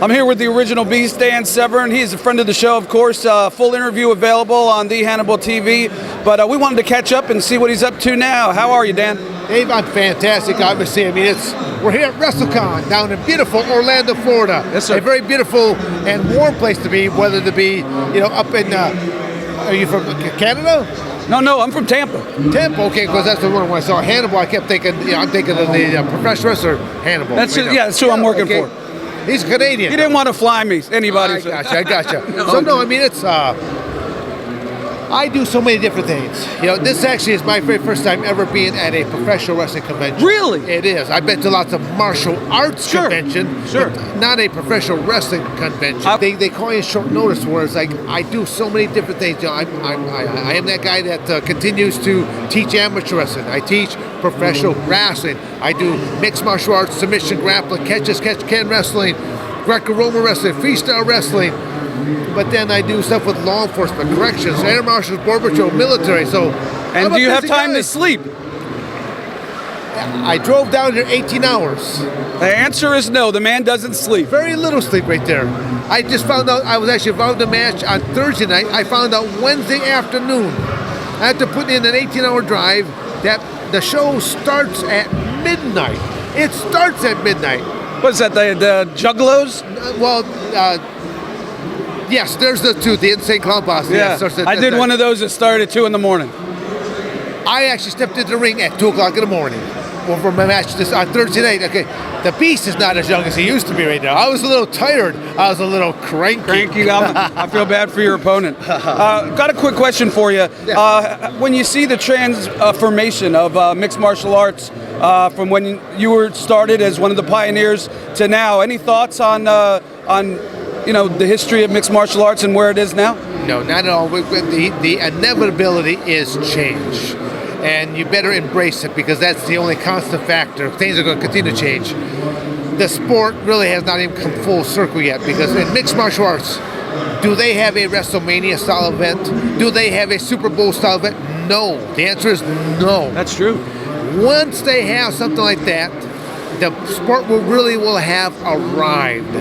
I'm here with the original Beast, Dan Severn. He's a friend of the show, of course. Full interview available on the HANNIBAL TV. But we wanted to catch up and see what he's up to now. How are you, Dan? Dave, I'm fantastic, obviously. I mean, we're here at WrestleCon down in beautiful Orlando, Florida. Yes, sir. A very beautiful and warm place to be, whether to be, up in, are you from Canada? No, I'm from Tampa. Tampa, okay, because that's the one when I saw Hannibal, I kept thinking, I'm thinking of the professional wrestler Hannibal. That's who I'm working for. He's Canadian. He didn't want to fly me, anybody. I gotcha. So, no, I mean, I do so many different things. This actually is my very first time ever being at a professional wrestling convention. Really? It is. I've been to lots of martial arts conventions, Sure. but not a professional wrestling convention. They call you short notice, where it's like, I do so many different things. I am that guy that continues to teach amateur wrestling. I teach professional wrestling. I do mixed martial arts, submission, grappling, catch-can wrestling, Greco-Roman wrestling, freestyle wrestling. But then I do stuff with law enforcement, corrections, air marshals, border patrol, military. So, and do you have time to sleep? I drove down here 18 hours. The answer is no. The man doesn't sleep. Very little sleep right there. I just found out I was actually involved in a match on Thursday night. I found out Wednesday afternoon. I had to put in an 18-hour drive. That the show starts at midnight. It starts at midnight. What's that? The Juggalos? Yes, there's the two, the Insane Clown Posse. Yeah, I did one of those that started at 2 in the morning. I actually stepped into the ring at 2 o'clock in the morning for my match on Thursday night. Okay, the Beast is not as young as he used to be right now. I was a little tired. I was a little cranky. I feel bad for your opponent. Got a quick question for you. When you see the transformation of mixed martial arts from when you were started as one of the pioneers to now, any thoughts on the history of mixed martial arts and where it is now? No, not at all. The inevitability is change. And you better embrace it, because that's the only constant factor. Things are going to continue to change. The sport really has not even come full circle yet, because in mixed martial arts, do they have a WrestleMania style event? Do they have a Super Bowl style event? No. The answer is no. That's true. Once they have something like that, the sport will have arrived.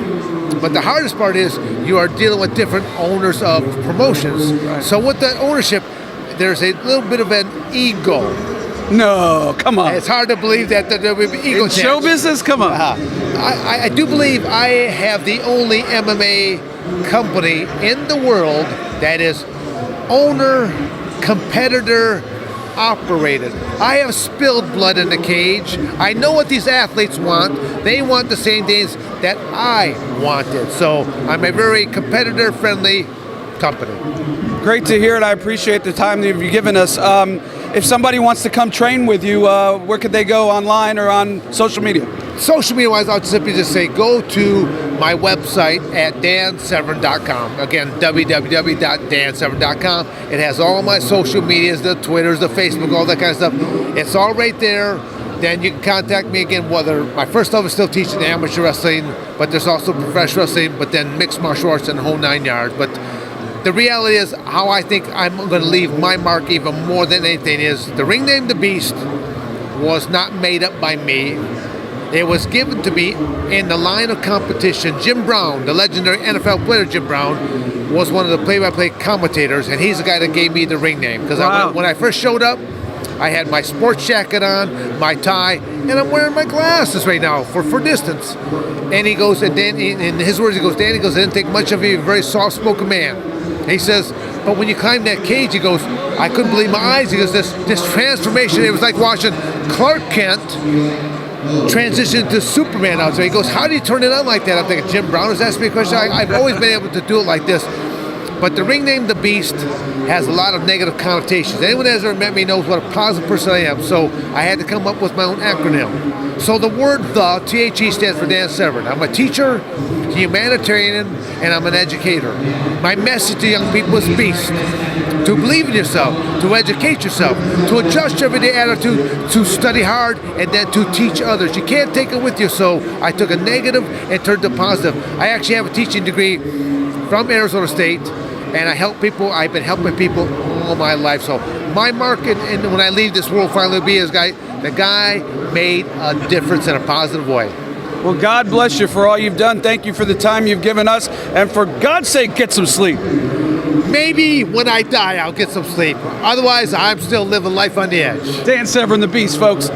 But the hardest part is you are dealing with different owners of promotions. Right. So with that ownership, there's a little bit of an ego. No, come on. It's hard to believe that there will be ego. In show business, come on. I do believe I have the only MMA company in the world that is owner, competitor, operated. I have spilled blood in the cage. I know what these athletes want. They want the same things that I wanted. So I'm a very competitor-friendly company. Great to hear it. I appreciate the time that you've given us. If somebody wants to come train with you, where could they go, online or on social media? Social media-wise, I'll simply just say go to my website at dansevern.com. Again, www.dansevern.com. It has all my social medias, the Twitters, the Facebook, all that kind of stuff. It's all right there. Then you can contact me again, whether my first love is still teaching amateur wrestling, but there's also professional wrestling, but then mixed martial arts and the whole 9 yards. But the reality is, how I think I'm going to leave my mark even more than anything is, the Ringname The Beast was not made up by me. It was given to me in the line of competition. Jim Brown, the legendary NFL player Jim Brown, was one of the play-by-play commentators, and he's the guy that gave me the Ringname. Because when I first showed up, I had my sports jacket on, my tie, and I'm wearing my glasses right now for distance. And he goes, and Dan, in his words, he goes, I didn't think much of you, a very soft-spoken man. He says, but when you climb that cage, he goes, I couldn't believe my eyes. He goes, this transformation, it was like watching Clark Kent transition to Superman out there. He goes, how do you turn it on like that? I'm thinking, Jim Brown has asked me a question. I've always been able to do it like this. But the Ringname The Beast has a lot of negative connotations. Anyone that has ever met me knows what a positive person I am. So I had to come up with my own acronym. So the word "the" THE stands for Dan Severn. I'm a teacher, humanitarian, and I'm an educator. My message to young people is Beast. To believe in yourself, to educate yourself, to adjust your everyday attitude, to study hard, and then to teach others. You can't take it with you. So I took a negative and turned it positive. I actually have a teaching degree from Arizona State, and I help people. I've been helping people all my life. So my market, and when I leave this world, finally will be the guy made a difference in a positive way. Well, God bless you for all you've done. Thank you for the time you've given us. And for God's sake, get some sleep. Maybe when I die, I'll get some sleep. Otherwise, I'm still living life on the edge. Dan Severn, the Beast, folks.